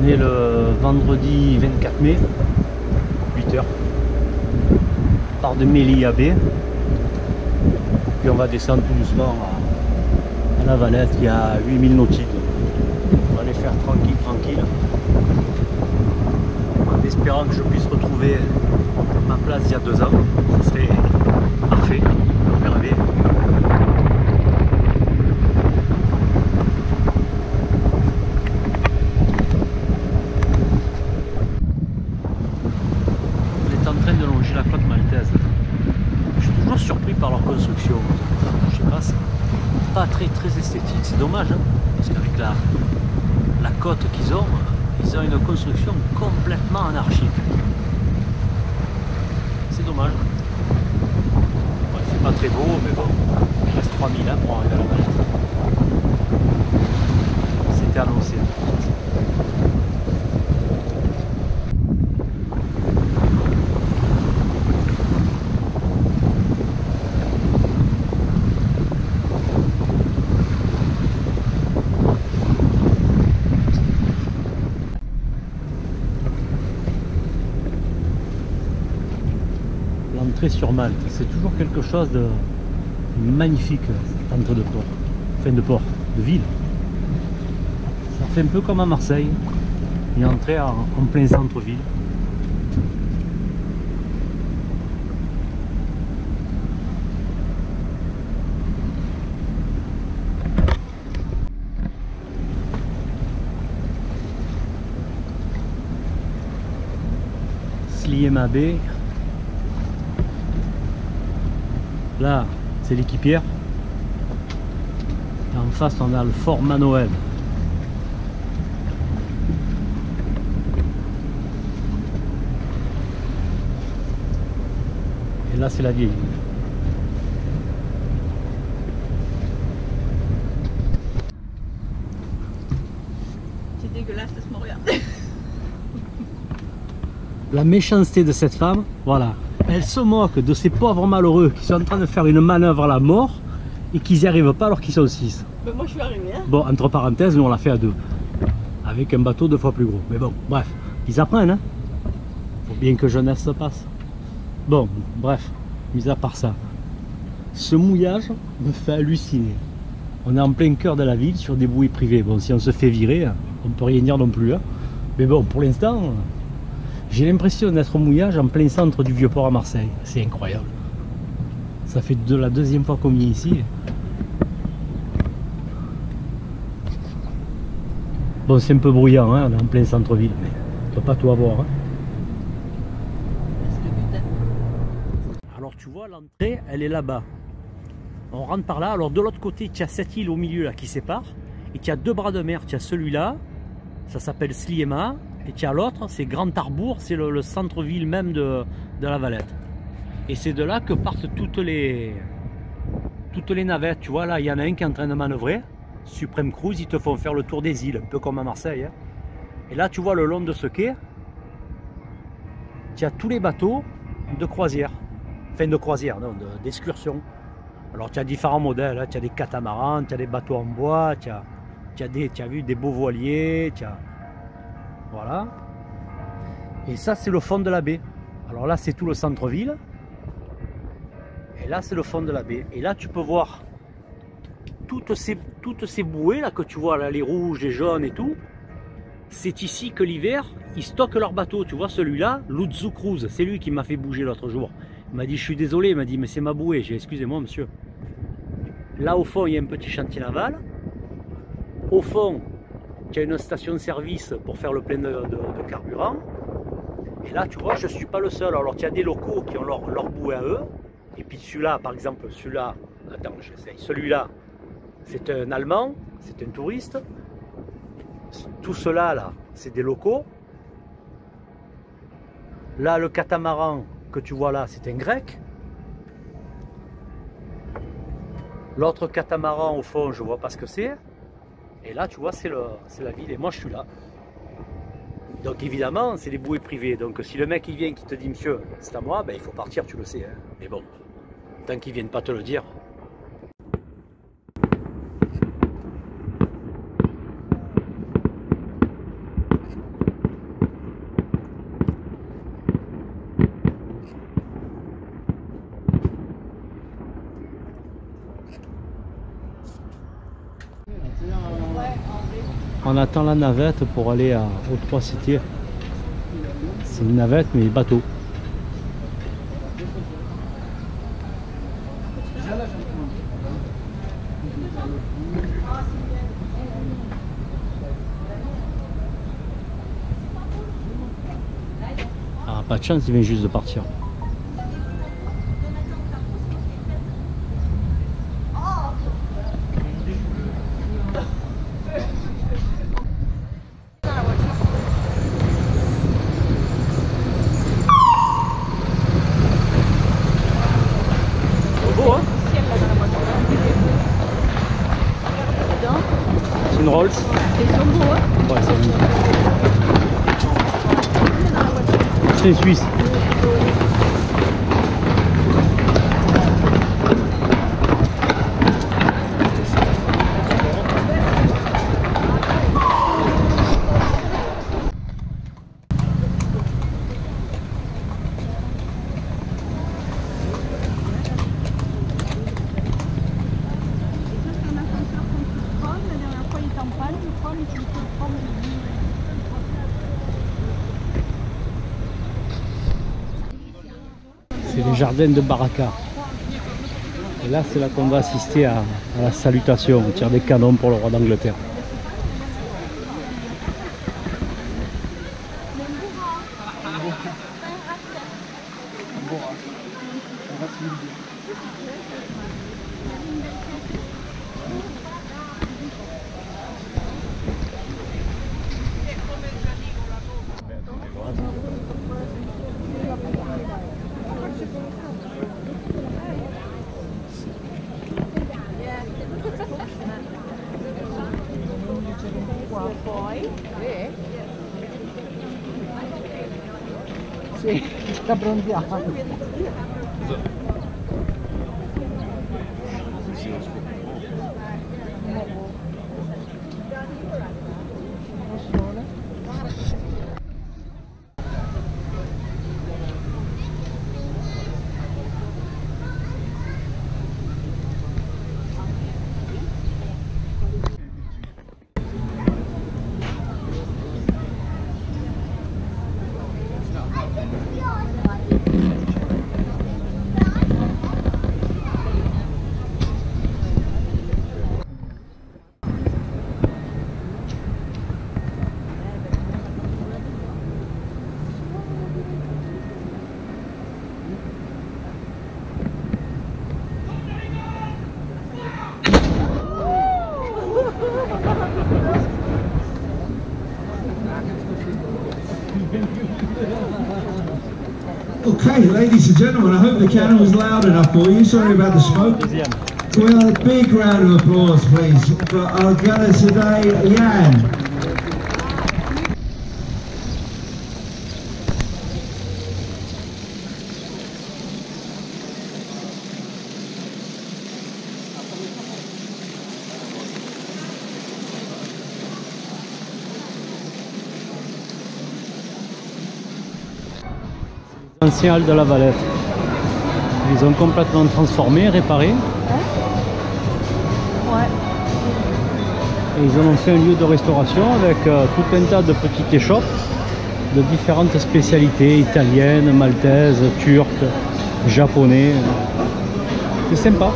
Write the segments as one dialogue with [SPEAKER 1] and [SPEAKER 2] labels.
[SPEAKER 1] On est le vendredi 24 mai, 8 h. On part de Mélie à B. Puis on va descendre tout doucement à la Valette, il y a 8000 nautiques. On va les faire tranquille. En espérant que je puisse retrouver ma place il y a 2 ans. Ce serait parfait, merveilleux. De longer la côte maltaise. Je suis toujours surpris par leur construction. Je sais pas, c'est pas très esthétique. C'est dommage, hein, parce qu'avec la côte qu'ils ont une construction complètement anarchique. C'est dommage. Ouais, c'est pas très beau, mais bon, il reste 3000 ans pour arriver à la Valette. C'était annoncé. L'entrée sur Malte, c'est toujours quelque chose de magnifique, cette entrée de port, de ville. Ça fait un peu comme à Marseille, une entrée en plein centre-ville. Sliema Bay. Là, c'est l'équipière. Et en face, on a le fort Manoël. Et là, c'est la vieille.
[SPEAKER 2] C'est dégueulasse de se regarder.
[SPEAKER 1] La méchanceté de cette femme, voilà. Elle se moque de ces pauvres malheureux qui sont en train de faire une manœuvre à la mort et qu'ils n'y arrivent pas alors qu'ils sont 6.
[SPEAKER 2] Mais moi je suis arrivé. Hein.
[SPEAKER 1] Bon, entre parenthèses, nous on l'a fait à 2. Avec un bateau 2 fois plus gros. Mais bon, bref, ils apprennent. Hein. Faut bien que jeunesse se passe. Bon, bref, mis à part ça. Ce mouillage me fait halluciner. On est en plein cœur de la ville sur des bouées privées. Bon, si on se fait virer, on ne peut rien dire non plus. Hein. Mais bon, pour l'instant... J'ai l'impression d'être au mouillage en plein centre du Vieux-Port à Marseille. C'est incroyable. Ça fait la 2e fois qu'on vient ici. Bon, c'est un peu bruyant, hein, on est en plein centre-ville, mais on ne peut pas tout avoir. Hein. Alors tu vois, l'entrée, elle est là-bas. On rentre par là. Alors de l'autre côté, tu as cette île au milieu là qui sépare. Et tu as 2 bras de mer. Tu as celui-là, ça s'appelle Sliema. Et tu as l'autre, c'est Grand Arbour, c'est le centre-ville même de la Valette. Et c'est de là que partent toutes les navettes. Tu vois, là, il y en a un qui est en train de manœuvrer. Supreme Cruise, ils te font faire le tour des îles, un peu comme à Marseille. Hein. Et là, tu vois, le long de ce quai, tu as tous les bateaux de croisière. Enfin, de croisière, non, d'excursion. Alors, tu as différents modèles. Hein. Tu as des catamarans, tu as des bateaux en bois, tu as vu des beaux voiliers, tu as... Voilà. Et ça, c'est le fond de la baie. Alors là, c'est tout le centre-ville. Et là, c'est le fond de la baie. Et là, tu peux voir toutes ces bouées là que tu vois, là, les rouges, les jaunes et tout. C'est ici que l'hiver, ils stockent leurs bateaux. Tu vois, celui-là, Lutzu Cruise, c'est lui qui m'a fait bouger l'autre jour. Il m'a dit, je suis désolé. Il m'a dit, mais c'est ma bouée. J'ai dit, excusez-moi, monsieur. Là, au fond, il y a un petit chantier naval. Au fond, il y a une station-service pour faire le plein de carburant. Et là, tu vois, je ne suis pas le seul. Alors, il y a des locaux qui ont leur bouée à eux. Et puis celui-là, par exemple, celui-là, attends, j'essaye. Celui-là, c'est un Allemand, c'est un touriste. Tout cela, là, c'est des locaux. Là, le catamaran que tu vois là, c'est un Grec. L'autre catamaran, au fond, je ne vois pas ce que c'est. Et là, tu vois, c'est la ville. Et moi, je suis là. Donc, évidemment, c'est des bouées privées. Donc, si le mec, il vient qui te dit, monsieur, c'est à moi, ben, il faut partir, tu le sais. Hein. Mais bon, tant qu'ils ne viennent pas te le dire. On attend la navette pour aller aux Trois Cités. C'est une navette mais bateau. Ah, pas de chance, il vient juste de partir. C'est une Rolls.
[SPEAKER 2] Ils sont beaux, hein?
[SPEAKER 1] Ouais, c'est suisse. C'est les jardins de Baraka. Et là, c'est là qu'on va assister à la salutation. On tire des canons pour le roi d'Angleterre. Sì, sta bronzeando.
[SPEAKER 3] Okay, ladies and gentlemen, I hope the cannon was loud enough for you. Sorry about the smoke. Well, a big round of applause, please, for our gunner today, Jan.
[SPEAKER 1] Ancien hall de la Valette. Ils ont complètement transformé, réparé.
[SPEAKER 2] Ouais.
[SPEAKER 1] Et ils en ont fait un lieu de restauration avec tout un tas de petites échoppes de différentes spécialités, italiennes, maltaises, turques, japonais. C'est sympa.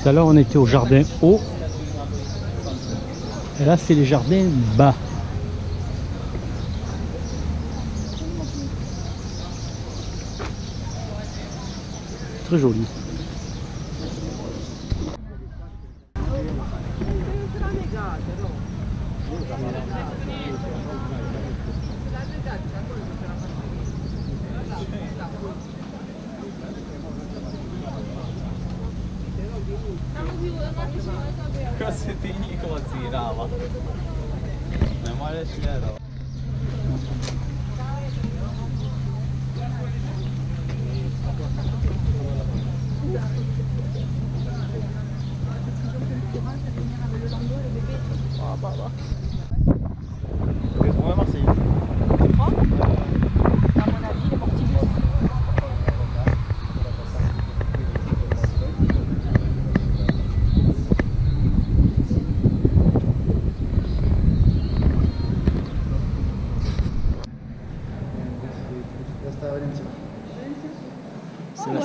[SPEAKER 1] Tout à l'heure on était au jardin haut. Et là, c'est les jardins bas. Très joli.
[SPEAKER 4] Cosa ti considerava? Non male c'era.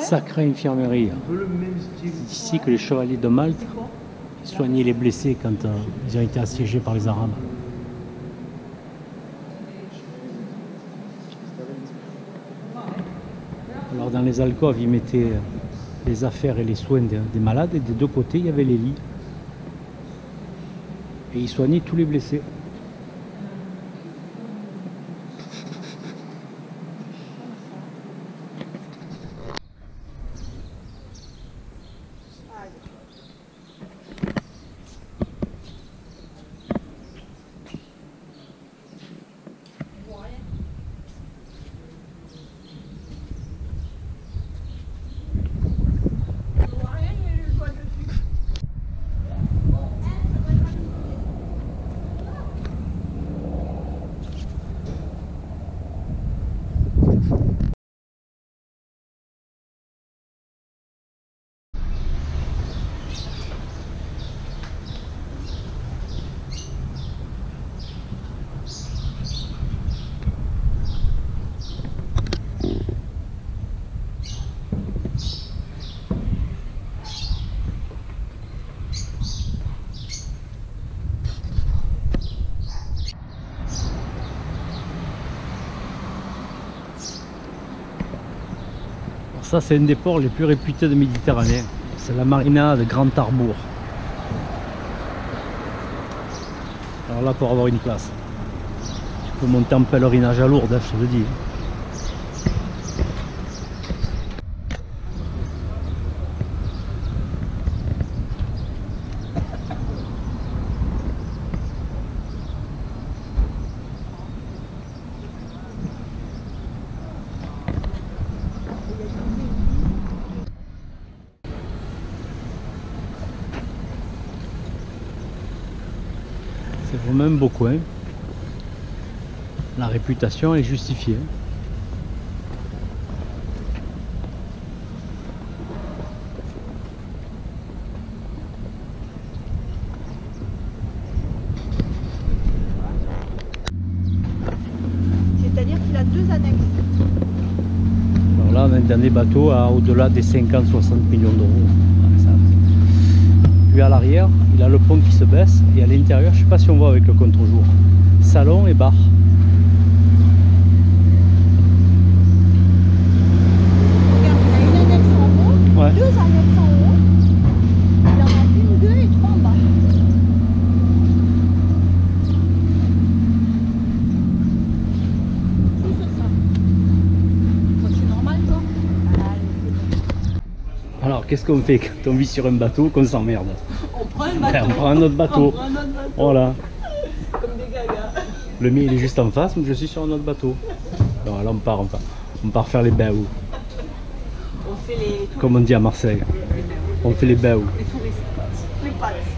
[SPEAKER 1] Sacrée infirmerie. C'est ici que les chevaliers de Malte soignaient les blessés quand ils ont été assiégés par les Arabes. Alors dans les alcôves, ils mettaient les affaires et les soins des malades, et des deux côtés, il y avait les lits. Et ils soignaient tous les blessés. Ça, c'est un des ports les plus réputés de Méditerranée. C'est la marina de Grand Arbour. Alors là, pour avoir une place, tu peux monter en pèlerinage à Lourdes, je te le dis. C'est vraiment un beau coin. La réputation est justifiée.
[SPEAKER 2] C'est-à-dire qu'il a 2 annexes.
[SPEAKER 1] Alors là, on est dans des bateaux à au-delà des 50-60 millions d'euros. Puis à l'arrière, il a le pont qui se baisse, et à l'intérieur, je ne sais pas si on voit avec le contre-jour, salon et bar.
[SPEAKER 2] Regarde, il a une annexe en haut,
[SPEAKER 1] Ouais.
[SPEAKER 2] 2 annexes en haut. Il en a 1, 2 et 3 en bas. Tout ça. C'est normal, quoi.
[SPEAKER 1] Alors, qu'est-ce qu'on fait quand on vit sur un bateau, qu'on s'emmerde?
[SPEAKER 2] On prend un
[SPEAKER 1] Ben,
[SPEAKER 2] bateau.
[SPEAKER 1] on prend un autre bateau.
[SPEAKER 2] On prend un autre bateau.
[SPEAKER 1] Voilà.
[SPEAKER 2] Comme des gagas.
[SPEAKER 1] Le mien, il est juste en face, mais je suis sur un autre bateau. Alors là, on part faire les baous,
[SPEAKER 2] On fait les
[SPEAKER 1] comme on dit à Marseille. On fait les baous.
[SPEAKER 2] touristes. Les pattes.